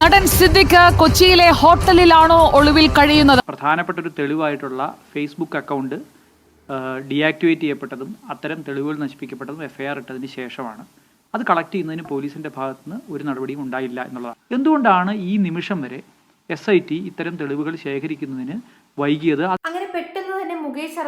നടൻ സിദ്ദിഖ് കൊച്ചിയിലെ ഹോട്ടലിലാണോ ഒളിവിൽ കഴിയുന്നത്? പ്രധാനപ്പെട്ട ഒരു തെളിവായിട്ടുള്ള ഫേസ്ബുക്ക് അക്കൗണ്ട് ഡീആക്ടിവേറ്റ് ചെയ്യപ്പെട്ടതും അത്തരം തെളിവുകൾ നശിപ്പിക്കപ്പെട്ടതും എഫ്ഐആർ ഇട്ടതിന് ശേഷമാണ്. അത് കളക്ട് ചെയ്യുന്നതിന് പോലീസിന്റെ ഭാഗത്തുനിന്ന് ഒരു നടപടിയും ഉണ്ടായില്ല എന്നുള്ളതാണ്. എന്തുകൊണ്ടാണ് ഈ നിമിഷം വരെ SIT ഇത്തരം തെളിവുകൾ ശേഖരിക്കുന്നതിന് വൈകിയത്? അങ്ങനെ പെട്ടെന്ന് തന്നെ മുകേഷ്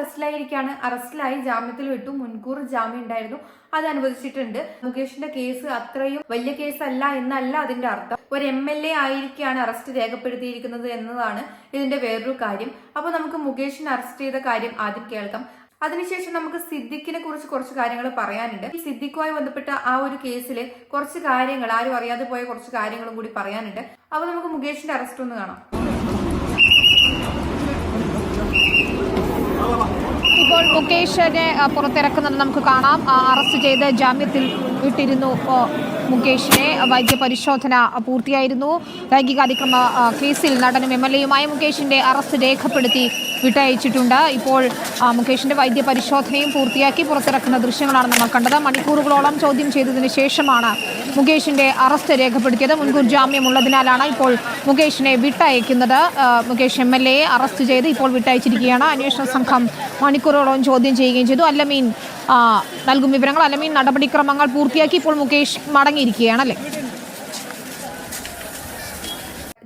അറസ്റ്റിലായി ജാമ്യത്തിൽ വിട്ടു. മുൻകൂർ ജാമ്യം ഉണ്ടായിരുന്നു, അത് അനുവദിച്ചിട്ടുണ്ട്. മുകേഷിന്റെ കേസ് അത്രയും വലിയ കേസല്ല എന്നല്ല അതിന്റെ അർത്ഥം. ഒരു MLA ആയിരിക്കാണ് അറസ്റ്റ് രേഖപ്പെടുത്തിയിരിക്കുന്നത് എന്നതാണ് ഇതിന്റെ വേറൊരു കാര്യം. അപ്പൊ നമുക്ക് മുകേഷിനെ അറസ്റ്റ് ചെയ്ത കാര്യം ആദ്യം കേൾക്കാം. അതിനുശേഷം നമുക്ക് സിദ്ദിഖിനെ കുറിച്ച് കുറച്ച് കാര്യങ്ങൾ പറയാനുണ്ട്. ഈ സിദ്ദിഖുമായി ബന്ധപ്പെട്ട ആ ഒരു കേസില് കുറച്ച് കാര്യങ്ങൾ, ആരും അറിയാതെ പോയ കുറച്ച് കാര്യങ്ങളും കൂടി പറയാനുണ്ട്. അപ്പൊ നമുക്ക് മുകേഷിന്റെ അറസ്റ്റ് ഒന്ന് കാണാം. ഇപ്പോൾ മുകേഷിനെ പുറത്തിറക്കുന്നത് നമുക്ക് കാണാം. അറസ്റ്റ് ചെയ്ത് ജാമ്യത്തിൽ വിട്ടിരുന്നു മുകേഷിനെ. വൈദ്യപരിശോധന പൂർത്തിയായിരുന്നു. ലൈംഗികാതിക്രമ കേസിൽ നടനും MLAയുമായ മുകേഷിന്റെ അറസ്റ്റ് രേഖപ്പെടുത്തി വിട്ടയച്ചിട്ടുണ്ട്. ഇപ്പോൾ മുകേഷിന്റെ വൈദ്യപരിശോധനയും പൂർത്തിയാക്കി പുറത്തിറക്കുന്ന ദൃശ്യങ്ങളാണ് നമ്മൾ കണ്ടത്. മണിക്കൂറുകളോളം ചോദ്യം ചെയ്തതിന് ശേഷമാണ് മുകേഷിന്റെ അറസ്റ്റ് രേഖപ്പെടുത്തിയത്. മുൻകൂർ ജാമ്യം ഉള്ളതിനാലാണ് ഇപ്പോൾ മുകേഷിനെ വിട്ടയക്കുന്നത്. മുകേഷ് MLAയെ അറസ്റ്റ് ചെയ്ത് ഇപ്പോൾ വിട്ടയച്ചിരിക്കുകയാണ്. അന്വേഷണ സംഘം മണിക്കൂറുകളോളം ചോദ്യം ചെയ്യുകയും ചെയ്തു. അല്ലമീൻ നൽകും വിവരങ്ങൾ. അല്ലമീൻ, നടപടിക്രമങ്ങൾ പൂർത്തിയാക്കി ഇപ്പോൾ മുകേഷ് മടങ്ങിയിരിക്കുകയാണല്ലേ?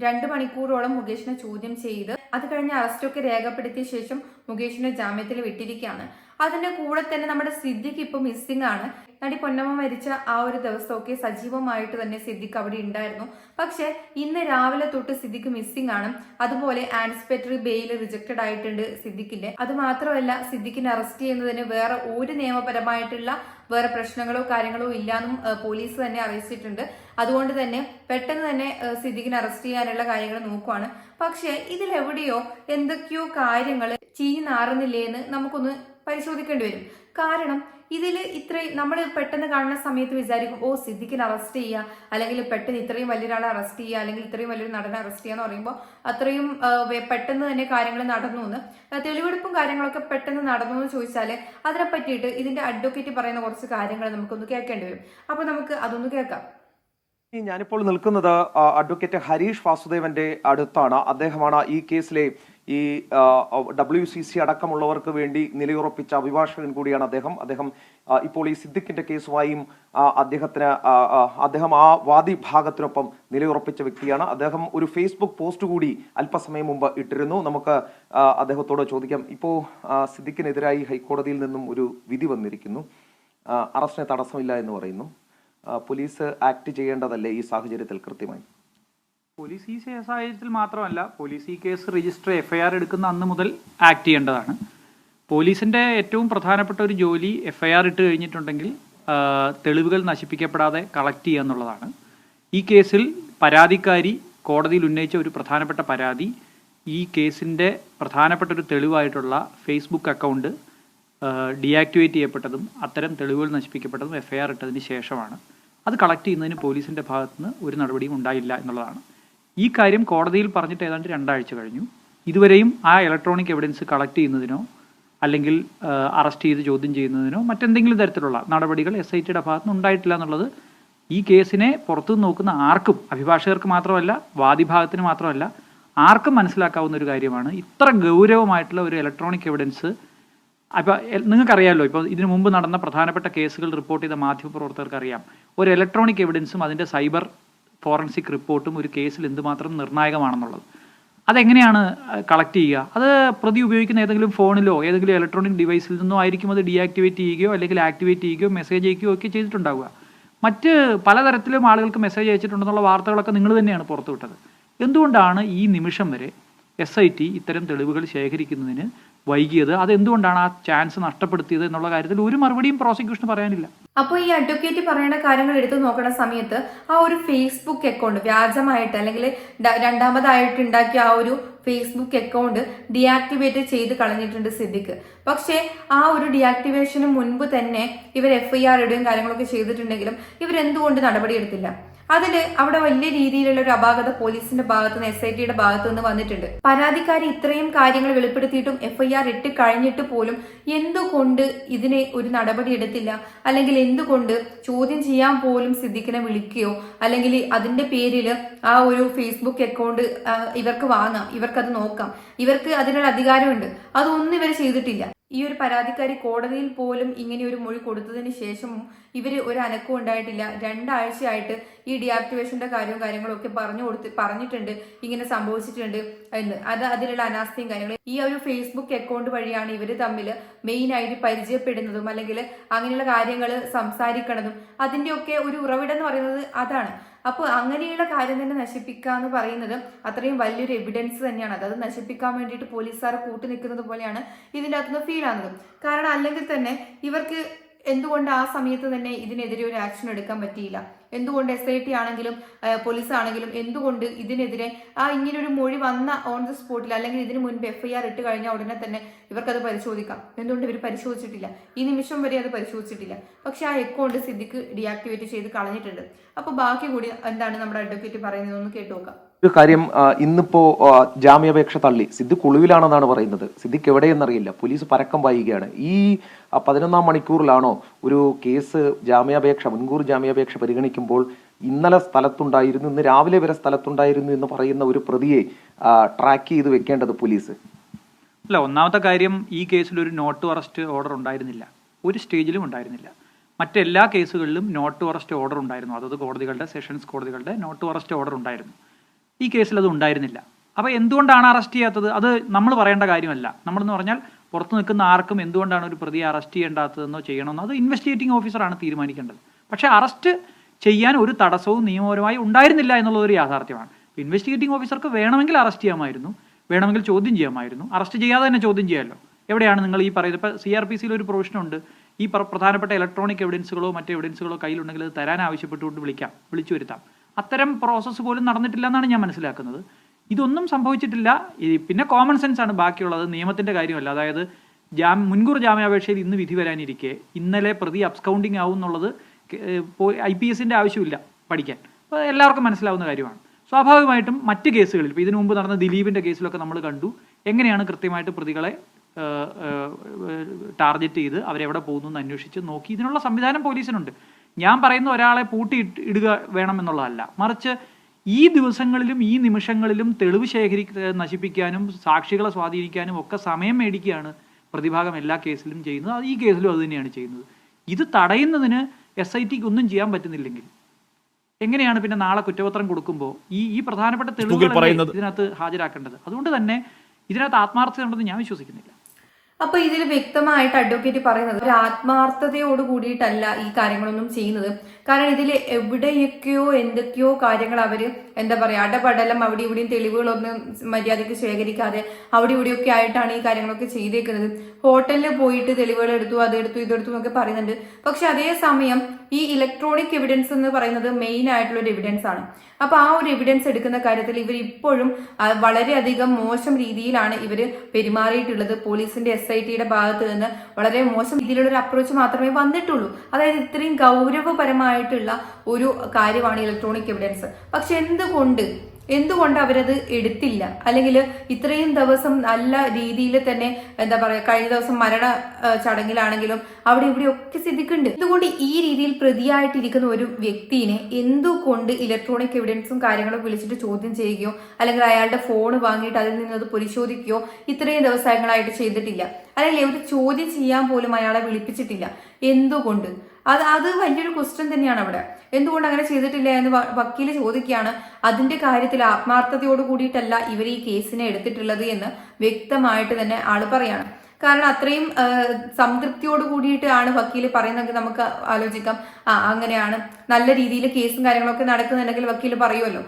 2 മണിക്കൂറോളം മുകേഷിനെ ചോദ്യം ചെയ്ത് അത് കഴിഞ്ഞ് അറസ്റ്റൊക്കെ രേഖപ്പെടുത്തിയ ശേഷം മുകേഷിനെ ജാമ്യത്തിൽ വിട്ടിരിക്കുകയാണ്. അതിന്റെ കൂടെ തന്നെ നമ്മുടെ സിദ്ദിഖ് ഇപ്പൊ മിസ്സിംഗ് ആണ്. നടി പൊന്നമ്മ മരിച്ച ആ ഒരു ദിവസമൊക്കെ സജീവമായിട്ട് തന്നെ സിദ്ദിഖ് അവിടെ ഉണ്ടായിരുന്നു. പക്ഷെ ഇന്ന് രാവിലെ തൊട്ട് സിദ്ദിഖ് മിസ്സിംഗ് ആണ്. അതുപോലെ ആൻറ്റിസിപ്പേറ്ററി ബെയിൽ റിജക്റ്റഡ് ആയിട്ടുണ്ട് സിദ്ദിഖിന്റെ. അത് മാത്രമല്ല, സിദ്ദിഖിനെ അറസ്റ്റ് ചെയ്യുന്നതിന് വേറെ ഒരു നിയമപരമായിട്ടുള്ള വേറെ പ്രശ്നങ്ങളോ കാര്യങ്ങളോ ഇല്ലാന്നും പോലീസ് തന്നെ അറിയിച്ചിട്ടുണ്ട്. അതുകൊണ്ട് തന്നെ പെട്ടെന്ന് തന്നെ സിദ്ദിഖിനെ അറസ്റ്റ് ചെയ്യാനുള്ള കാര്യങ്ങൾ നോക്കുവാണ്. പക്ഷെ ഇതിലെവിടെയോ എന്തൊക്കെയോ കാര്യങ്ങൾ ചീഞ്ഞാറുന്നില്ലേ എന്ന് നമുക്കൊന്ന് പരിശോധിക്കേണ്ടി വരും. കാരണം ഇതിൽ ഇത്രയും നമ്മൾ പെട്ടെന്ന് കാണുന്ന സമയത്ത് വിചാരിക്കും, ഓ സിദ്ദിഖിനെ അറസ്റ്റ് ചെയ്യുക, അല്ലെങ്കിൽ പെട്ടെന്ന് ഇത്രയും വലിയൊരാളെ അറസ്റ്റ് ചെയ്യുക, അല്ലെങ്കിൽ ഇത്രയും വലിയൊരു നടനെ അറസ്റ്റ് ചെയ്യുക എന്ന് പറയുമ്പോൾ അത്രയും പെട്ടെന്ന് തന്നെ കാര്യങ്ങൾ നടന്നു എന്ന്, തെളിവെടുപ്പും കാര്യങ്ങളൊക്കെ പെട്ടെന്ന് നടന്നു എന്ന് ചോദിച്ചാൽ അതിനെ പറ്റിയിട്ട് ഇതിന്റെ അഡ്വക്കേറ്റ് പറയുന്ന കുറച്ച് കാര്യങ്ങൾ നമുക്കൊന്ന് കേൾക്കേണ്ടി വരും. അപ്പൊ നമുക്ക് അതൊന്ന് കേൾക്കാം. ഞാനിപ്പോൾ നിൽക്കുന്നത് അഡ്വക്കേറ്റ് ഹരീഷ് വാസുദേവന്റെ അടുത്താണ്. അദ്ദേഹമാണ് ഈ കേസിലെ ഈ WCC അടക്കമുള്ളവർക്ക് വേണ്ടി നിലയുറപ്പിച്ച അഭിഭാഷകൻ കൂടിയാണ് അദ്ദേഹം ഇപ്പോൾ ഈ സിദ്ദിഖിന്റെ കേസുമായും അദ്ദേഹം ആ വാദി ഭാഗത്തിനൊപ്പം നിലയുറപ്പിച്ച വ്യക്തിയാണ്. അദ്ദേഹം ഒരു ഫേസ്ബുക്ക് പോസ്റ്റ് കൂടി അല്പസമയം മുമ്പ് ഇട്ടിരുന്നു. നമുക്ക് അദ്ദേഹത്തോട് ചോദിക്കാം. ഇപ്പോൾ സിദ്ദിഖിനെതിരായി ഹൈക്കോടതിയിൽ നിന്നും ഒരു വിധി വന്നിരിക്കുന്നു. അറസ്റ്റിന് തടസ്സമില്ല എന്ന് പറയുന്നു. പോലീസ് ആക്ട് ചെയ്യേണ്ടതല്ലേ ഈ സാഹചര്യത്തിൽ? കൃത്യമായി പോലീസ് ഈ സാഹചര്യത്തിൽ മാത്രമല്ല, പോലീസ് ഈ കേസ് രജിസ്റ്റർ FIR എടുക്കുന്ന അന്ന് മുതൽ ആക്ട് ചെയ്യേണ്ടതാണ്. പോലീസിന്റെ ഏറ്റവും പ്രധാനപ്പെട്ട ഒരു ജോലി FIR ഇട്ട് കഴിഞ്ഞിട്ടുണ്ടെങ്കിൽ തെളിവുകൾ നശിപ്പിക്കപ്പെടാതെ കളക്ട് ചെയ്യുക എന്നുള്ളതാണ്. ഈ കേസിൽ പരാതിക്കാരി കോടതിയിൽ ഉന്നയിച്ച ഒരു പ്രധാനപ്പെട്ട പരാതി ഈ കേസിന്റെ പ്രധാനപ്പെട്ട ഒരു തെളിവായിട്ടുള്ള ഫേസ്ബുക്ക് അക്കൗണ്ട് ഡീആക്ടിവേറ്റ് ചെയ്യപ്പെട്ടതും അത്തരം തെളിവുകൾ നശിപ്പിക്കപ്പെട്ടതും FIR ഇട്ടതിന് ശേഷമാണ്. അത് കളക്ട് ചെയ്യുന്നതിന് പോലീസിന്റെ ഭാഗത്തുനിന്ന് ഒരു നടപടിയും ഉണ്ടായില്ല എന്നുള്ളതാണ്. ഈ കാര്യം കോടതിയിൽ പറഞ്ഞിട്ട് ഏതാണ്ട് 2 ആഴ്ച കഴിഞ്ഞു. ഇതുവരെയും ആ ഇലക്ട്രോണിക് എവിഡൻസ് കളക്ട് ചെയ്യുന്നതിനോ അല്ലെങ്കിൽ അറസ്റ്റ് ചെയ്ത് ചോദ്യം ചെയ്യുന്നതിനോ മറ്റെന്തെങ്കിലും തരത്തിലുള്ള നടപടികൾ SITയുടെ ഭാഗത്തുനിന്ന് ഉണ്ടായിട്ടില്ല എന്നുള്ളത് ഈ കേസിനെ പുറത്തുനിന്ന് നോക്കുന്ന ആർക്കും, അഭിഭാഷകർക്ക് മാത്രമല്ല, വാദിഭാഗത്തിന് മാത്രമല്ല, ആർക്കും മനസ്സിലാക്കാവുന്ന ഒരു കാര്യമാണ്. ഇത്ര ഗൗരവമായിട്ടുള്ള ഒരു ഇലക്ട്രോണിക് എവിഡൻസ് അപ്പോൾ നിങ്ങൾക്കറിയാമല്ലോ, ഇപ്പോൾ ഇതിനു മുമ്പ് നടന്ന പ്രധാനപ്പെട്ട കേസുകൾ റിപ്പോർട്ട് ചെയ്ത മാധ്യമപ്രവർത്തകർക്ക് അറിയാം, ഒരു ഇലക്ട്രോണിക് എവിഡൻസും അതിൻ്റെ സൈബർ ഫോറൻസിക് റിപ്പോർട്ടും ഒരു കേസിൽ എന്തുമാത്രം നിർണായകമാണെന്നുള്ളത്. അതെങ്ങനെയാണ് കളക്ട് ചെയ്യുക? അത് പ്രതി ഉപയോഗിക്കുന്ന ഏതെങ്കിലും ഫോണിലോ ഏതെങ്കിലും ഇലക്ട്രോണിക് ഡിവൈസിൽ നിന്നോ ആയിരിക്കും അത് ഡീആക്ടിവേറ്റ് ചെയ്യുകയോ അല്ലെങ്കിൽ ആക്ടിവേറ്റ് ചെയ്യുകയോ മെസ്സേജ് അയക്കുകയോ ഒക്കെ ചെയ്തിട്ടുണ്ടാവുക. മറ്റ് പലതരത്തിലും ആളുകൾക്ക് മെസ്സേജ് അയച്ചിട്ടുണ്ടെന്നുള്ള വാർത്തകളൊക്കെ നിങ്ങൾ തന്നെയാണ് പുറത്തുവിട്ടത്. എന്തുകൊണ്ടാണ് ഈ നിമിഷം വരെ SIT ഇത്തരം തെളിവുകൾ ശേഖരിക്കുന്നതിന് വൈകിയത്? അതെന്തുകൊണ്ടാണ് ആ ചാൻസ് നഷ്ടപ്പെടുത്തിയത് എന്നുള്ള കാര്യത്തിൽ ഒരു മറുപടിയും പ്രോസിക്യൂഷന് പറയാനില്ല. അപ്പോൾ ഈ അഡ്വക്കേറ്റ് പറയുന്ന കാര്യങ്ങൾ എടുത്തു നോക്കുന്ന സമയത്ത് ആ ഒരു ഫേസ്ബുക്ക് അക്കൗണ്ട് വ്യാജമായിട്ട് അല്ലെങ്കിൽ രണ്ടാമതായിട്ട് ഉണ്ടാക്കിയ ആ ഒരു ഫേസ്ബുക്ക് അക്കൗണ്ട് ഡീആക്ടിവേറ്റ് ചെയ്ത് കളഞ്ഞിട്ടുണ്ട് സിദ്ദിഖ്. പക്ഷേ ആ ഒരു ഡീആക്ടിവേഷന് മുൻപ് തന്നെ ഇവർ FIR ഇടുകയും കാര്യങ്ങളൊക്കെ ചെയ്തിട്ടുണ്ടെങ്കിലും ഇവരെന്തുകൊണ്ട് നടപടിയെടുത്തില്ല? അതിൽ അവിടെ വലിയ രീതിയിലുള്ള ഒരു അപാകത പോലീസിന്റെ ഭാഗത്ത് നിന്ന് SITയുടെ ഭാഗത്തു നിന്ന് വന്നിട്ടുണ്ട്. പരാതിക്കാരി ഇത്രയും കാര്യങ്ങൾ വെളിപ്പെടുത്തിയിട്ടും FIR ഇട്ട് കഴിഞ്ഞിട്ട് പോലും എന്തുകൊണ്ട് ഇതിനെ ഒരു നടപടി എടുത്തില്ല, അല്ലെങ്കിൽ എന്തുകൊണ്ട് ചോദ്യം ചെയ്യാൻ പോലും സിദ്ദിഖിനെ വിളിക്കുകയോ അല്ലെങ്കിൽ അതിന്റെ പേരിൽ ആ ഒരു ഫേസ്ബുക്ക് അക്കൗണ്ട് ഇവർക്ക് വാങ്ങാം, ഇവർക്കത് നോക്കാം, ഇവർക്ക് അതിനുള്ള അധികാരമുണ്ട്, അതൊന്നും ഇവർ ചെയ്തിട്ടില്ല. ഈ ഒരു പരാതിക്കാരി കോടതിയിൽ പോലും ഇങ്ങനെ ഒരു മൊഴി കൊടുത്തതിന് ശേഷവും ഇവര് ഒരു അനക്കവും ഉണ്ടായിട്ടില്ല. 2 ആഴ്ചയായിട്ട് ഈ ഡീആക്ടിവേഷന്റെ കാര്യങ്ങളും ഒക്കെ പറഞ്ഞിട്ടുണ്ട്, ഇങ്ങനെ സംഭവിച്ചിട്ടുണ്ട് എന്ന്. അതിലുള്ള അനാസ്ഥയും കാര്യങ്ങളും ഈ ഒരു ഫേസ്ബുക്ക് അക്കൗണ്ട് വഴിയാണ് ഇവര് തമ്മിൽ മെയിൻ ആയിട്ട് പരിചയപ്പെടുന്നതും അല്ലെങ്കിൽ അങ്ങനെയുള്ള കാര്യങ്ങൾ സംസാരിക്കണതും. അതിന്റെയൊക്കെ ഒരു ഉറവിടം എന്ന് പറയുന്നത് അതാണ്. അപ്പോൾ അങ്ങനെയുള്ള കാര്യം തന്നെ നശിപ്പിക്കുക എന്ന് പറയുന്നത് അത്രയും വലിയൊരു എവിഡൻസ് തന്നെയാണ്. അത് നശിപ്പിക്കാൻ വേണ്ടിയിട്ട് പോലീസുകാർ കൂട്ടി നിൽക്കുന്നത് പോലെയാണ് ഇതിൻ്റെ അകത്തുനിന്ന് ഫീൽ ആകുന്നത്. കാരണം അല്ലെങ്കിൽ തന്നെ ഇവർക്ക് എന്തുകൊണ്ട് ആ സമയത്ത് തന്നെ ഇതിനെതിരെ ഒരു ആക്ഷൻ എടുക്കാൻ പറ്റിയില്ല? എന്തുകൊണ്ട് SIT ആണെങ്കിലും പോലീസ് ആണെങ്കിലും എന്തുകൊണ്ട് ഇതിനെതിരെ ഇങ്ങനെ ഒരു മൊഴി വന്ന ഓൺ ദ സ്പോട്ടിൽ അല്ലെങ്കിൽ ഇതിനു മുൻപ് FIR ഇട്ട് കഴിഞ്ഞ ഉടനെ തന്നെ ഇവർക്കത് പരിശോധിക്കാം? എന്തുകൊണ്ട് ഇവർ പരിശോധിച്ചിട്ടില്ല? ഈ നിമിഷം വരെ അത് പരിശോധിച്ചിട്ടില്ല. പക്ഷെ ആ അക്കൗണ്ട് സിദ്ദിഖ് ഡീആക്ടിവേറ്റ് ചെയ്ത് കളഞ്ഞിട്ടുണ്ട്. അപ്പൊ ബാക്കി കൂടി എന്താണ് നമ്മുടെ അഡ്വക്കേറ്റ് പറയുന്നതെന്ന് കേട്ടു നോക്കാം. ഒരു കാര്യം, ഇന്നിപ്പോ ജാമ്യാപേക്ഷ തള്ളി. സിദ്ദിഖ് ഒളിവിലാണെന്നാണ് പറയുന്നത്. സിദ്ദിഖ് എവിടെയെന്നറിയില്ല. പോലീസ് പരക്കം പായുകയാണ്. ഈ 11ാം മണിക്കൂറിലാണോ ഒരു കേസ് മുൻകൂർ ജാമ്യാപേക്ഷ പരിഗണിക്കുമ്പോൾ ഇന്നലെ സ്ഥലത്തുണ്ടായിരുന്നു, ഇന്ന് രാവിലെ വരെ സ്ഥലത്തുണ്ടായിരുന്നു എന്ന് പറയുന്ന ഒരു പ്രതിയെ ട്രാക്ക് ചെയ്ത് വെക്കേണ്ടത് പോലീസ്? അല്ല, ഒന്നാമത്തെ കാര്യം, ഈ കേസിൽ ഒരു നോട്ട് ടു അറസ്റ്റ് ഓർഡർ ഉണ്ടായിരുന്നില്ല, ഒരു സ്റ്റേജിലും ഉണ്ടായിരുന്നില്ല. മറ്റെല്ലാ കേസുകളിലും നോട്ട് ടു അറസ്റ്റ് ഓർഡർ ഉണ്ടായിരുന്നു. അതത് കോടതികളുടെ, സെഷൻസ് കോടതികളുടെ നോട്ട് ടു അറസ്റ്റ് ഓർഡർ ഉണ്ടായിരുന്നു. ഈ കേസിൽ അത് ഉണ്ടായിരുന്നില്ല. അപ്പോൾ എന്തുകൊണ്ടാണ് അറസ്റ്റ് ചെയ്യാത്തത്? അത് നമ്മൾ പറയേണ്ട കാര്യമല്ല. നമ്മളെന്ന് പറഞ്ഞാൽ പുറത്ത് നിൽക്കുന്ന ആർക്കും എന്തുകൊണ്ടാണ് ഒരു പ്രതിയെ അറസ്റ്റ് ചെയ്യേണ്ടാത്തതെന്നോ ചെയ്യണമെന്നോ അത് ഇൻവെസ്റ്റിഗേറ്റിംഗ് ഓഫീസറാണ് തീരുമാനിക്കേണ്ടത്. പക്ഷേ അറസ്റ്റ് ചെയ്യാൻ ഒരു തടസ്സവും നിയമപരമായി ഉണ്ടായിരുന്നില്ല എന്നുള്ളതൊരു യാഥാർത്ഥ്യമാണ്. ഇൻവെസ്റ്റിഗേറ്റിംഗ് ഓഫീസർക്ക് വേണമെങ്കിൽ അറസ്റ്റ് ചെയ്യാമായിരുന്നു, വേണമെങ്കിൽ ചോദ്യം ചെയ്യാമായിരുന്നു. അറസ്റ്റ് ചെയ്യാതെ തന്നെ ചോദ്യം ചെയ്യാമല്ലോ. എവിടെയാണ് നിങ്ങൾ ഈ പറയുന്നത്? ഇപ്പോൾ CRPCയിൽ ഒരു പ്രൊവിഷനുണ്ട്, ഈ പ്രധാനപ്പെട്ട ഇലക്ട്രോണിക് എവിഡൻസുകളോ മറ്റ് എവിഡൻസുകളോ കയ്യിലുണ്ടെങ്കിൽ അത് തരാൻ ആവശ്യപ്പെട്ടുകൊണ്ട് വിളിച്ചു വരുത്താം. അത്തരം പ്രോസസ്സ് പോലും നടന്നിട്ടില്ല എന്നാണ് ഞാൻ മനസ്സിലാക്കുന്നത്. ഇതൊന്നും സംഭവിച്ചിട്ടില്ല. പിന്നെ കോമൺ സെൻസ് ആണ് ബാക്കിയുള്ളത്, നിയമത്തിൻ്റെ കാര്യമല്ല. അതായത് മുൻകൂർ ജാമ്യാപേക്ഷയിൽ ഇന്ന് വിധി വരാനിരിക്കെ ഇന്നലെ പ്രതി അബ്സ്കൗണ്ടിങ് ആവും എന്നുള്ളത് IPSന്റെ ആവശ്യമില്ല പഠിക്കാൻ. അപ്പോൾ എല്ലാവർക്കും മനസ്സിലാവുന്ന കാര്യമാണ്. സ്വാഭാവികമായിട്ടും മറ്റ് കേസുകളിൽ, ഇപ്പോൾ ഇതിനു മുമ്പ് നടന്ന ദിലീപിൻ്റെ കേസിലൊക്കെ നമ്മൾ കണ്ടു എങ്ങനെയാണ് കൃത്യമായിട്ട് പ്രതികളെ ടാർഗറ്റ് ചെയ്ത് അവരെവിടെ പോകുന്നു എന്ന് അന്വേഷിച്ച് നോക്കി. ഇതിനുള്ള സംവിധാനം പോലീസിനുണ്ട്. ഞാൻ പറയുന്ന ഒരാളെ ഇടുക വേണമെന്നുള്ളതല്ല, മറിച്ച് ഈ ദിവസങ്ങളിലും ഈ നിമിഷങ്ങളിലും തെളിവ് നശിപ്പിക്കാനും സാക്ഷികളെ സ്വാധീനിക്കാനും ഒക്കെ സമയം മേടിക്കുകയാണ് പ്രതിഭാഗം എല്ലാ കേസിലും ചെയ്യുന്നത്. ഈ കേസിലും അത് തന്നെയാണ് ചെയ്യുന്നത്. ഇത് തടയുന്നതിന് SITക്ക് ഒന്നും ചെയ്യാൻ പറ്റുന്നില്ലെങ്കിൽ എങ്ങനെയാണ് പിന്നെ നാളെ കുറ്റപത്രം കൊടുക്കുമ്പോൾ ഈ പ്രധാനപ്പെട്ട തെളിവുകൾ ഇതിനകത്ത് ഹാജരാക്കേണ്ടത്? അതുകൊണ്ട് തന്നെ ഇതിനകത്ത് ആത്മാർത്ഥത ഉണ്ടെന്ന് ഞാൻ വിശ്വസിക്കുന്നില്ല. അപ്പൊ ഇതിൽ വ്യക്തമായിട്ട് അഡ്വക്കേറ്റ് പറയുന്നത് ഒരു ആത്മാർത്ഥതയോട് കൂടിയിട്ടല്ല ഈ കാര്യങ്ങളൊന്നും ചെയ്യുന്നത്. കാരണം ഇതിൽ എവിടെയൊക്കെയോ എന്തൊക്കെയോ കാര്യങ്ങൾ അവര് അടപടലം അവിടെ ഇവിടെയും തെളിവുകളൊന്നും മര്യാദയ്ക്ക് ശേഖരിക്കാതെ അവിടെ ഇവിടെയൊക്കെ ആയിട്ടാണ് ഈ കാര്യങ്ങളൊക്കെ ചെയ്തേക്കുന്നത്. ഹോട്ടലിൽ പോയിട്ട് തെളിവുകൾ എടുത്തു, അതെടുത്തു, ഇതെടുത്തു എന്നൊക്കെ പറയുന്നുണ്ട്. പക്ഷെ അതേസമയം ഈ ഇലക്ട്രോണിക് എവിഡൻസ് എന്ന് പറയുന്നത് മെയിൻ ആയിട്ടുള്ള ഒരു എവിഡൻസ് ആണ്. അപ്പൊ ആ ഒരു എവിഡൻസ് എടുക്കുന്ന കാര്യത്തിൽ ഇവർ ഇപ്പോഴും വളരെയധികം മോശം രീതിയിലാണ് ഇവര് പെരുമാറിയിട്ടുള്ളത്. പോലീസിന്റെ SITയുടെ ഭാഗത്ത് നിന്ന് വളരെ മോശം രീതിയിലുള്ള ഒരു അപ്രോച്ച് മാത്രമേ വന്നിട്ടുള്ളൂ. അതായത് ഇത്രയും ഗൗരവപരമായിട്ടുള്ള ഒരു കാര്യമാണ് ഇലക്ട്രോണിക് എവിഡൻസ്. പക്ഷെ എന്തുകൊണ്ട് അവരത് എടുത്തില്ല? അല്ലെങ്കിൽ ഇത്രയും ദിവസം നല്ല രീതിയിൽ തന്നെ കഴിഞ്ഞ ദിവസം മരണ ചടങ്ങിലാണെങ്കിലും അവിടെ ഇവിടെ ഒക്കെ സിദ്ധിക്കുന്നുണ്ട്. എന്തുകൊണ്ട് ഈ രീതിയിൽ പ്രതിയായിട്ടിരിക്കുന്ന ഒരു വ്യക്തിനെ എന്തുകൊണ്ട് ഇലക്ട്രോണിക് എവിഡൻസും കാര്യങ്ങളും വിളിച്ചിട്ട് ചോദ്യം ചെയ്യുകയോ അല്ലെങ്കിൽ അയാളുടെ ഫോൺ വാങ്ങിയിട്ട് അതിൽ നിന്നത് പരിശോധിക്കുകയോ ഇത്രയും ദിവസങ്ങളായിട്ട് ചെയ്തിട്ടില്ല? അല്ലെങ്കിൽ അവർ ചോദ്യം ചെയ്യാൻ പോലും അയാളെ വിളിപ്പിച്ചിട്ടില്ല? എന്തുകൊണ്ട്? അത് വലിയൊരു ക്വസ്റ്റ്യൻ തന്നെയാണ് അവിടെ. എന്തുകൊണ്ട് അങ്ങനെ ചെയ്തിട്ടില്ല എന്ന് വക്കീല് ചോദിക്കുകയാണ്. അതിന്റെ കാര്യത്തിൽ ആത്മാർത്ഥതയോട് കൂടിയിട്ടല്ല ഇവർ ഈ കേസിനെ എടുത്തിട്ടുള്ളത് എന്ന് വ്യക്തമായിട്ട് തന്നെ ആള് പറയാണ്. കാരണം അത്രയും സംതൃപ്തിയോട് കൂടിയിട്ടാണ് വക്കീല് പറയുന്നതെങ്കിൽ നമുക്ക് ആലോചിക്കാം, അങ്ങനെയാണ് നല്ല രീതിയിൽ കേസും കാര്യങ്ങളൊക്കെ നടക്കുന്നുണ്ടെങ്കിൽ വക്കീല് പറയുമല്ലോ,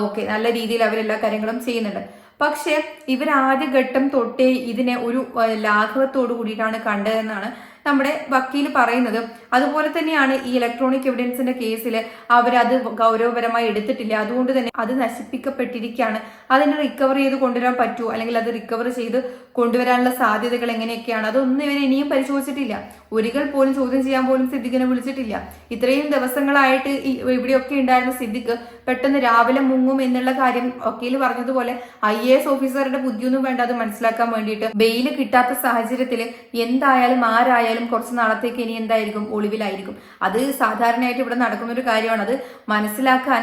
ഓക്കെ, നല്ല രീതിയിൽ അവരെല്ലാ കാര്യങ്ങളും ചെയ്യുന്നുണ്ട്. പക്ഷെ ഇവർ ആദ്യഘട്ടം തൊട്ടേ ഇതിനെ ഒരു ലാഘവത്തോടു കൂടിയിട്ടാണ് കണ്ടതെന്നാണ് നമ്മുടെ വക്കീല് പറയുന്നത്. അതുപോലെ തന്നെയാണ് ഈ ഇലക്ട്രോണിക് എവിഡൻസിന്റെ കേസിൽ അവരത് ഗൗരവപരമായി എടുത്തിട്ടില്ല. അതുകൊണ്ട് തന്നെ അത് നശിപ്പിക്കപ്പെട്ടിരിക്കുകയാണ്. അതിനെ റിക്കവർ ചെയ്ത് കൊണ്ടുവരാൻ പറ്റുമോ, അല്ലെങ്കിൽ അത് റിക്കവർ ചെയ്ത് കൊണ്ടുവരാനുള്ള സാധ്യതകൾ എങ്ങനെയൊക്കെയാണ്, അതൊന്നും ഇവർ ഇനിയും പരിശോധിച്ചിട്ടില്ല. ഒരിക്കൽ പോലും ചോദ്യം ചെയ്യാൻ പോലും സിദ്ദിഖിനെ വിളിച്ചിട്ടില്ല. ഇത്രയും ദിവസങ്ങളായിട്ട് ഇവിടെയൊക്കെ ഉണ്ടായിരുന്ന സിദ്ദിഖ് പെട്ടെന്ന് രാവിലെ മുങ്ങും എന്നുള്ള കാര്യം വക്കീൽ പറഞ്ഞതുപോലെ IAS ഓഫീസറുടെ ബുദ്ധിയൊന്നും വേണ്ട അത് മനസ്സിലാക്കാൻ വേണ്ടിയിട്ട്. ബെയില് കിട്ടാത്ത സാഹചര്യത്തിൽ എന്തായാലും ആരായാലും കുറച്ച് നാളത്തേക്ക് ഇനി എന്തായിരിക്കും, ഒളിവിലായിരിക്കും. അത് സാധാരണയായിട്ട് ഇവിടെ നടക്കുന്ന ഒരു കാര്യമാണ്. അത് മനസ്സിലാക്കാൻ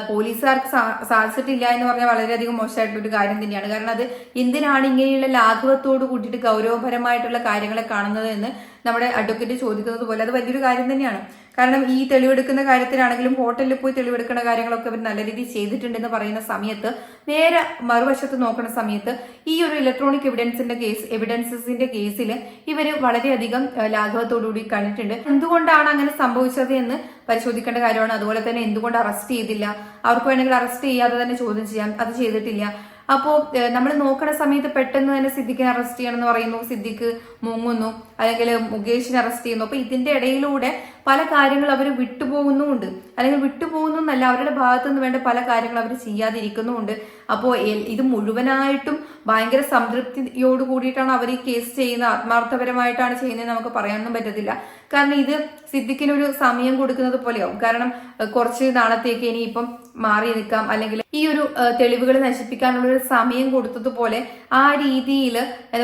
പോലീസുകാർക്ക് സാധിച്ചിട്ടില്ല എന്ന് പറഞ്ഞാൽ വളരെയധികം മോശമായിട്ടുള്ള ഒരു കാര്യം തന്നെയാണ്. കാരണം അത് എന്തിനാണ് ഇങ്ങനെയുള്ള ലാഘവത്തോട് കൂട്ടിയിട്ട് ഗൗരവപരമായിട്ടുള്ള കാര്യങ്ങളെ കാണുന്നത് എന്ന് നമ്മുടെ അഡ്വക്കേറ്റ് ചോദിക്കുന്നത് പോലെ അത് വലിയൊരു കാര്യം തന്നെയാണ്. കാരണം ഈ തെളിവെടുക്കുന്ന കാര്യത്തിലാണെങ്കിലും ഹോട്ടലിൽ പോയി തെളിവെടുക്കുന്ന കാര്യങ്ങളൊക്കെ അവർ നല്ല രീതിയിൽ ചെയ്തിട്ടുണ്ടെന്ന് പറയുന്ന സമയത്ത് നേരെ മറുവശത്ത് നോക്കുന്ന സമയത്ത് ഈ ഒരു ഇലക്ട്രോണിക് എവിഡൻസസിന്റെ കേസിൽ ഇവര് വളരെയധികം ലാഘവത്തോടുകൂടി കണ്ടിട്ടുണ്ട്. എന്തുകൊണ്ടാണ് അങ്ങനെ സംഭവിച്ചത് എന്ന് പരിശോധിക്കേണ്ട കാര്യമാണ്. അതുപോലെ തന്നെ എന്തുകൊണ്ട് അറസ്റ്റ് ചെയ്തില്ല, അവർക്ക് വേണമെങ്കിൽ അറസ്റ്റ് ചെയ്യാതെ തന്നെ ചോദ്യം ചെയ്യാം, അത് ചെയ്തിട്ടില്ല. അപ്പോൾ നമ്മൾ നോക്കുന്ന സമയത്ത് പെട്ടെന്ന് തന്നെ സിദ്ദിഖിനെ അറസ്റ്റ് ചെയ്യണം എന്ന് പറയുന്നു, സിദ്ദിഖ് മുങ്ങുന്നു, അല്ലെങ്കിൽ മുകേഷിനെ അറസ്റ്റ് ചെയ്യുന്നു. അപ്പൊ ഇതിന്റെ ഇടയിലൂടെ പല കാര്യങ്ങൾ അവർ വിട്ടുപോകുന്നുമുണ്ട്, അല്ലെങ്കിൽ വിട്ടുപോകുന്നു എന്നല്ല, അവരുടെ ഭാഗത്തുനിന്ന് വേണ്ട പല കാര്യങ്ങൾ അവർ ചെയ്യാതിരിക്കുന്നുമുണ്ട്. അപ്പോൾ ഇത് മുഴുവനായിട്ടും ഭയങ്കര സംതൃപ്തിയോട് കൂടിയിട്ടാണ് അവർ ഈ കേസ് ചെയ്യുന്നത്, ആത്മാർത്ഥപരമായിട്ടാണ് ചെയ്യുന്നത് നമുക്ക് പറയാനൊന്നും പറ്റത്തില്ല. കാരണം ഇത് സിദ്ദിഖിന് ഒരു സമയം കൊടുക്കുന്നത് പോലെയാവും. കാരണം കുറച്ച് നാളത്തേക്ക് ഇനിയിപ്പം മാറി നിൽക്കാം, അല്ലെങ്കിൽ ഈ ഒരു തെളിവുകൾ നശിപ്പിക്കാനുള്ള ഒരു സമയം കൊടുത്തതുപോലെ ആ രീതിയിൽ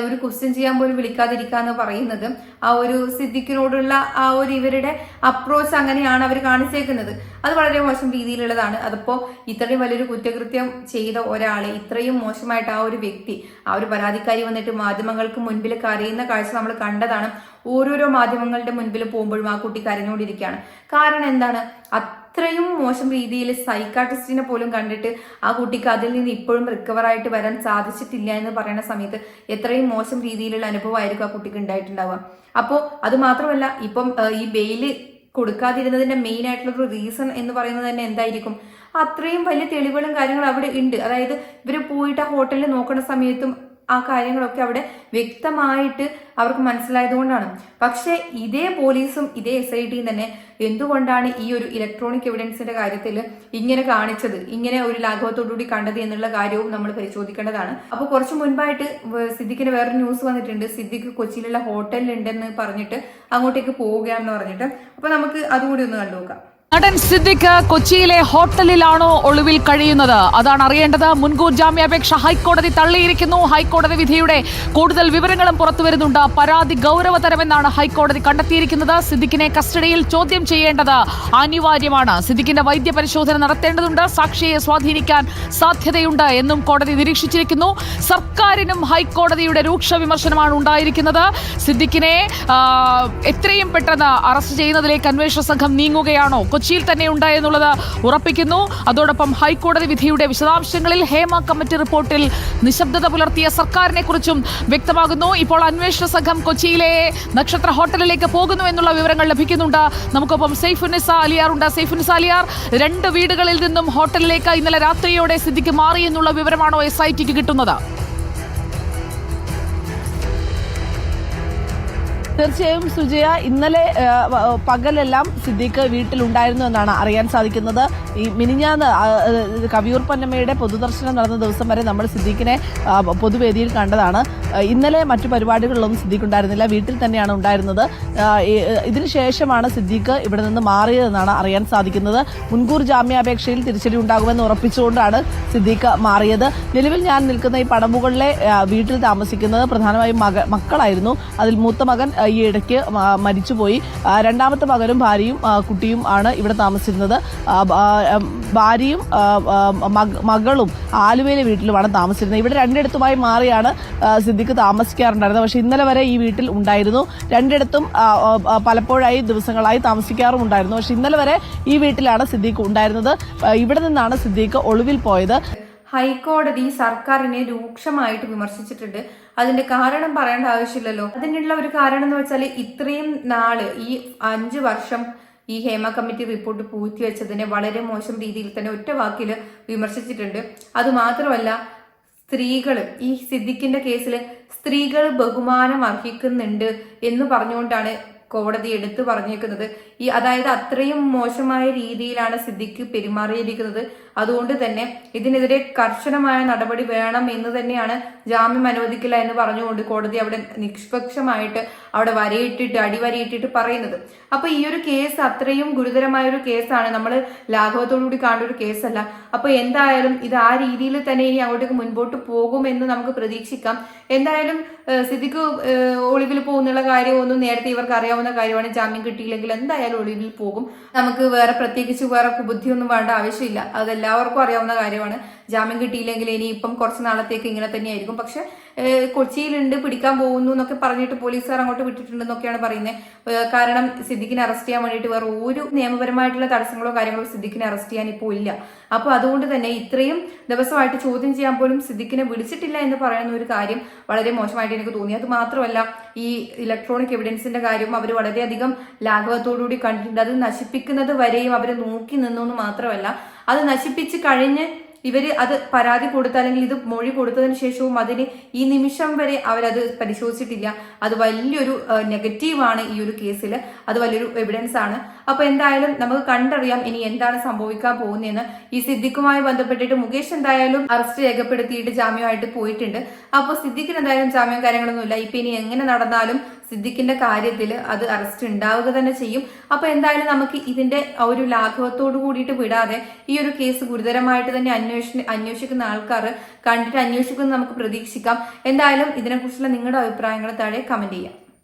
ഒരു ക്വസ്റ്റ്യൻ ചെയ്യാൻ പോലും വിളിക്കാതിരിക്കാന്ന് പറയുന്നത് ആ ഒരു സിദ്ദിഖിനോടുള്ള ആ ഒരു ഇവരുടെ അപ്രോച്ച് അങ്ങനെയാണ് അവർ കാണിച്ചേക്കുന്നത്. അത് വളരെ മോശം രീതിയിലുള്ളതാണ്. അതിപ്പോ ഇത്രയും വലിയൊരു കുറ്റകൃത്യം ചെയ്ത ഒരാളെ ഇത്രയും മോശമായിട്ട് ആ ഒരു വ്യക്തി, ആ ഒരു പരാതിക്കാരി വന്നിട്ട് മാധ്യമങ്ങൾക്ക് മുൻപിൽ കരയുന്ന കാഴ്ച നമ്മൾ കണ്ടതാണ്. ഓരോരോ മാധ്യമങ്ങളുടെ മുൻപിൽ പോകുമ്പോഴും ആ കുട്ടി കരഞ്ഞുകൊണ്ടിരിക്കുകയാണ്. കാരണം എന്താണ്, അത്രയും മോശം രീതിയിൽ സൈക്കാട്രിസ്റ്റിനെ പോലും കണ്ടിട്ട് ആ കുട്ടിക്ക് അതിൽ നിന്ന് ഇപ്പോഴും റിക്കവർ ആയിട്ട് വരാൻ സാധിച്ചിട്ടില്ല എന്ന് പറയുന്ന സമയത്ത് എത്രയും മോശം രീതിയിലുള്ള അനുഭവമായിരിക്കും ആ കുട്ടിക്ക് ഉണ്ടായിട്ടുണ്ടാവുക. അപ്പോൾ അത് മാത്രമല്ല, ഇപ്പം ഈ ബെയില് കൊടുക്കാതിരുന്നതിന്റെ മെയിൻ ആയിട്ടുള്ള ഒരു റീസൺ എന്ന് പറയുന്നത് തന്നെ എന്തായിരിക്കും, അത്രയും വലിയ തെളിവുകളും കാര്യങ്ങളും അവിടെ ഉണ്ട്. അതായത് ഇവര് പോയിട്ട് ആ ഹോട്ടലിൽ നോക്കുന്ന സമയത്തും ആ കാര്യങ്ങളൊക്കെ അവിടെ വ്യക്തമായിട്ട് അവർക്ക് മനസ്സിലായതുകൊണ്ടാണ്. പക്ഷെ ഇതേ പോലീസും ഇതേ SITയും തന്നെ എന്തുകൊണ്ടാണ് ഈ ഒരു ഇലക്ട്രോണിക് എവിഡൻസിന്റെ കാര്യത്തിൽ ഇങ്ങനെ കാണിച്ചത്, ഇങ്ങനെ ഒരു ലാഘവത്തോടുകൂടി കണ്ടത് എന്നുള്ള കാര്യവും നമ്മൾ പരിശോധിക്കേണ്ടതാണ്. അപ്പോൾ കുറച്ച് മുൻപായിട്ട് സിദ്ദിഖിന് വേറൊരു ന്യൂസ് വന്നിട്ടുണ്ട്. സിദ്ദിഖ് കൊച്ചിയിലുള്ള ഹോട്ടലിൽ ഉണ്ടെന്ന് പറഞ്ഞിട്ട് അങ്ങോട്ടേക്ക് പോവുകയാണെന്ന് പറഞ്ഞിട്ട്. അപ്പൊ നമുക്ക് അതുകൂടി ഒന്ന് കണ്ടുനോക്കാം. നടൻ സിദ്ദിഖ് കൊച്ചിയിലെ ഹോട്ടലിലാണോ ഒളിവിൽ കഴിയുന്നത്? അതാണ് അറിയേണ്ടത്. മുൻകൂർ ജാമ്യാപേക്ഷ ഹൈക്കോടതി തള്ളിയിരിക്കുന്നു. ഹൈക്കോടതി വിധിയുടെ കൂടുതൽ വിവരങ്ങളും പുറത്തുവരുന്നുണ്ട്. പരാതി ഗൗരവതരമെന്നാണ് ഹൈക്കോടതി കണ്ടെത്തിയിരിക്കുന്നത്. സിദ്ദിഖിനെ കസ്റ്റഡിയിൽ ചോദ്യം ചെയ്യേണ്ടത് അനിവാര്യമാണ്. സിദ്ദിഖിന്റെ വൈദ്യപരിശോധന നടത്തേണ്ടതുണ്ട്. സാക്ഷിയെ സ്വാധീനിക്കാൻ സാധ്യതയുണ്ട് എന്നും കോടതി നിരീക്ഷിച്ചിരിക്കുന്നു. സർക്കാരിനും ഹൈക്കോടതിയുടെ രൂക്ഷ വിമർശനമാണ് ഉണ്ടായിരിക്കുന്നത്. സിദ്ദിഖിനെ എത്രയും പെട്ടെന്ന് അറസ്റ്റ് ചെയ്യുന്നതിലേക്ക് അന്വേഷണ സംഘം നീങ്ങുകയാണോ, കൊച്ചിയിൽ തന്നെയുണ്ട് എന്നുള്ളത് ഉറപ്പിക്കുന്നു. അതോടൊപ്പം ഹൈക്കോടതി വിധിയുടെ വിശദാംശങ്ങളിൽ ഹേമ കമ്മിറ്റി റിപ്പോർട്ടിൽ നിശബ്ദത പുലർത്തിയ സർക്കാരിനെ കുറിച്ചും വ്യക്തമാകുന്നു. ഇപ്പോൾ അന്വേഷണ സംഘം കൊച്ചിയിലെ നക്ഷത്ര ഹോട്ടലിലേക്ക് പോകുന്നു എന്നുള്ള വിവരങ്ങൾ ലഭിക്കുന്നുണ്ട്. നമുക്കൊപ്പം സൈഫുന്നിസ അലിയാർ ഉണ്ട്. സൈഫുന്നിസ അലിയാർ, 2 വീടുകളിൽ നിന്നും ഹോട്ടലിലേക്ക് ഇന്നലെ രാത്രിയോടെ സിദ്ദിഖ് മാറി എന്നുള്ള വിവരമാണോ SITക്ക് കിട്ടുന്നത്? തീർച്ചയായും സുജയ, ഇന്നലെ പകലെല്ലാം സിദ്ദിഖ് വീട്ടിലുണ്ടായിരുന്നു എന്നാണ് അറിയാൻ സാധിക്കുന്നത്. ഈ മിനിഞ്ഞാന്ന് കവിയൂർ പൊന്നമ്മയുടെ പൊതുദർശനം നടന്ന ദിവസം വരെ നമ്മൾ സിദ്ദിഖിനെ പൊതുവേദിയിൽ കണ്ടതാണ്. ഇന്നലെ മറ്റു പരിപാടികളിലൊന്നും സിദ്ദിഖ് ഉണ്ടായിരുന്നില്ല, വീട്ടിൽ തന്നെയാണ് ഉണ്ടായിരുന്നത്. ഇതിനുശേഷമാണ് സിദ്ദിഖ് ഇവിടെ നിന്ന് മാറിയതെന്നാണ് അറിയാൻ സാധിക്കുന്നത്. മുൻകൂർ ജാമ്യാപേക്ഷയിൽ തിരിച്ചടി ഉണ്ടാകുമെന്ന് ഉറപ്പിച്ചുകൊണ്ടാണ് സിദ്ദിഖ് മാറിയത്. നിലവിൽ ഞാൻ നിൽക്കുന്ന ഈ പടമുകളിലെ വീട്ടിൽ താമസിക്കുന്നത് പ്രധാനമായും മക്കളായിരുന്നു. അതിൽ മൂത്ത മകൻ ഈ ഇടയ്ക്ക് മരിച്ചുപോയി. രണ്ടാമത്തെ മകനും ഭാര്യയും കുട്ടിയും ആണ് ഇവിടെ താമസിച്ചിരുന്നത്. ഭാര്യയും മകളും ആലുവയിലെ വീട്ടിലുമാണ് താമസിച്ചിരുന്നത്. ഇവിടെ 2 മാറിയാണ് സിദ്ദിഖ് താമസിക്കാറുണ്ടായിരുന്നത്. പക്ഷേ ഇന്നലെ വരെ ഈ വീട്ടിൽ ഉണ്ടായിരുന്നു. 2 പലപ്പോഴായി ദിവസങ്ങളായി താമസിക്കാറുമുണ്ടായിരുന്നു. പക്ഷെ ഇന്നലെ വരെ ഈ വീട്ടിലാണ് സിദ്ദിഖ് ഉണ്ടായിരുന്നത്. ഇവിടെ നിന്നാണ് സിദ്ദിഖ് ഒളിവിൽ പോയത്. ഹൈക്കോടതി സർക്കാരിനെ രൂക്ഷമായിട്ട് വിമർശിച്ചിട്ടുണ്ട്. അതിന്റെ കാരണം പറയേണ്ട ആവശ്യമില്ലല്ലോ. അതിനുള്ള ഒരു കാരണം എന്ന് വെച്ചാൽ ഇത്രയും നാള് ഈ 5 വർഷം ഈ ഹേമ കമ്മിറ്റി റിപ്പോർട്ട് പൂഴ്ത്തിവെച്ചതിനെ വളരെ മോശം രീതിയിൽ തന്നെ ഒറ്റ വാക്കിൽ വിമർശിച്ചിട്ടുണ്ട്. അതുമാത്രമല്ല, സ്ത്രീകൾ ഈ സിദ്ദിഖിന്റെ കേസിൽ സ്ത്രീകൾ ബഹുമാനം അർഹിക്കുന്നുണ്ട് എന്ന് പറഞ്ഞുകൊണ്ടാണ് കോടതി എടുത്തു പറഞ്ഞേക്കുന്നത്. അതായത് അത്രയും മോശമായ രീതിയിലാണ് സിദ്ദിഖ് പെരുമാറിയിരിക്കുന്നത്. അതുകൊണ്ട് തന്നെ ഇതിനെതിരെ കർശനമായ നടപടി വേണം എന്ന് തന്നെയാണ് ജാമ്യം അനുവദിക്കില്ല എന്ന് പറഞ്ഞുകൊണ്ട് കോടതി അവിടെ നിഷ്പക്ഷമായിട്ട് അവിടെ അടിവരയിട്ടിട്ട് പറയുന്നത്. അപ്പൊ ഈ ഒരു കേസ് അത്രയും ഗുരുതരമായ ഒരു കേസാണ്. നമ്മൾ ലാഘവത്തോടുകൂടി കാണേണ്ട ഒരു കേസല്ല. അപ്പൊ എന്തായാലും ഇത് ആ രീതിയിൽ തന്നെ ഇനി അങ്ങോട്ടേക്ക് മുൻപോട്ട് പോകുമെന്ന് നമുക്ക് പ്രതീക്ഷിക്കാം. എന്തായാലും സിദ്ദിഖ് ഒളിവിൽ പോകുന്നുള്ള കാര്യമൊന്നും നേരത്തെ ഇവർക്ക് അറിയാവുന്ന കാര്യമാണ്. ജാമ്യം കിട്ടിയില്ലെങ്കിൽ എന്തായാലും ഒളിവിൽ പോകും. നമുക്ക് പ്രത്യേകിച്ച് വേറെ ബുദ്ധിയൊന്നും വേണ്ട ആവശ്യമില്ല. അതെല്ലാവർക്കും അറിയാവുന്ന കാര്യമാണ്. ജാമ്യം കിട്ടിയില്ലെങ്കിൽ ഇനിയിപ്പം കുറച്ച് നാളത്തേക്ക് ഇങ്ങനെ തന്നെയായിരിക്കും. പക്ഷെ കൊച്ചിയിലുണ്ട്, പിടിക്കാൻ പോകുന്നു എന്നൊക്കെ പറഞ്ഞിട്ട് പോലീസുകാർ അങ്ങോട്ട് വിട്ടിട്ടുണ്ടെന്നൊക്കെയാണ് പറയുന്നത്. കാരണം സിദ്ദിഖിനെ അറസ്റ്റ് ചെയ്യാൻ വേണ്ടിയിട്ട് വേറെ ഒരു നിയമപരമായിട്ടുള്ള തടസ്സങ്ങളോ കാര്യങ്ങളോ സിദ്ദിഖിനെ അറസ്റ്റ് ചെയ്യാൻ ഇപ്പോൾ ഇല്ല. അപ്പോൾ അതുകൊണ്ട് തന്നെ ഇത്രയും ദിവസമായിട്ട് ചോദ്യം ചെയ്യാൻ പോലും സിദ്ദിഖിനെ വിളിച്ചിട്ടില്ല എന്ന് പറയുന്ന ഒരു കാര്യം വളരെ മോശമായിട്ട് എനിക്ക് തോന്നി. അത് മാത്രമല്ല, ഈ ഇലക്ട്രോണിക് എവിഡൻസിന്റെ കാര്യം അവർ വളരെയധികം ലാഘവത്തോടുകൂടി കണ്ടിട്ടുണ്ട്. അത് നശിപ്പിക്കുന്നത് വരെയും അവർ നോക്കി നിന്നു എന്ന് മാത്രമല്ല, അത് നശിപ്പിച്ച് കഴിഞ്ഞ് ഇവര് അത് പരാതി കൊടുത്ത അല്ലെങ്കിൽ ഇത് മൊഴി കൊടുത്തതിന് ശേഷവും അതിന് ഈ നിമിഷം വരെ അവരത് പരിശോധിച്ചിട്ടില്ല. അത് വലിയൊരു നെഗറ്റീവാണ് ഈ ഒരു കേസിൽ. അത് വലിയൊരു എവിഡൻസ് ആണ്. അപ്പൊ എന്തായാലും നമുക്ക് കണ്ടറിയാം ഇനി എന്താണ് സംഭവിക്കാൻ പോകുന്നതെന്ന്. ഈ സിദ്ദിഖുമായി ബന്ധപ്പെട്ടിട്ട് മുകേഷ് എന്തായാലും അറസ്റ്റ് രേഖപ്പെടുത്തിയിട്ട് ജാമ്യമായിട്ട് പോയിട്ടുണ്ട്. അപ്പൊ സിദ്ദിഖിന് എന്തായാലും ജാമ്യം കാര്യങ്ങളൊന്നുമില്ല. ഇപ്പൊ ഇനി എങ്ങനെ നടന്നാലും സിദ്ദിഖിന്റെ കാര്യത്തിൽ അത് അറസ്റ്റ് ഉണ്ടാവുക തന്നെ ചെയ്യും. അപ്പൊ എന്തായാലും നമുക്ക് ഇതിന്റെ ഒരു ലാഘവത്തോടു കൂടിയിട്ട് വിടാതെ ഈ ഒരു കേസ് ഗുരുതരമായിട്ട് തന്നെ അന്വേഷിക്കുന്ന ആൾക്കാർ കണ്ടിട്ട് അന്വേഷിക്കുമെന്ന് നമുക്ക് പ്രതീക്ഷിക്കാം. എന്തായാലും ഇതിനെക്കുറിച്ചുള്ള നിങ്ങളുടെ അഭിപ്രായങ്ങൾ താഴെ കമന്റ് ചെയ്യാം.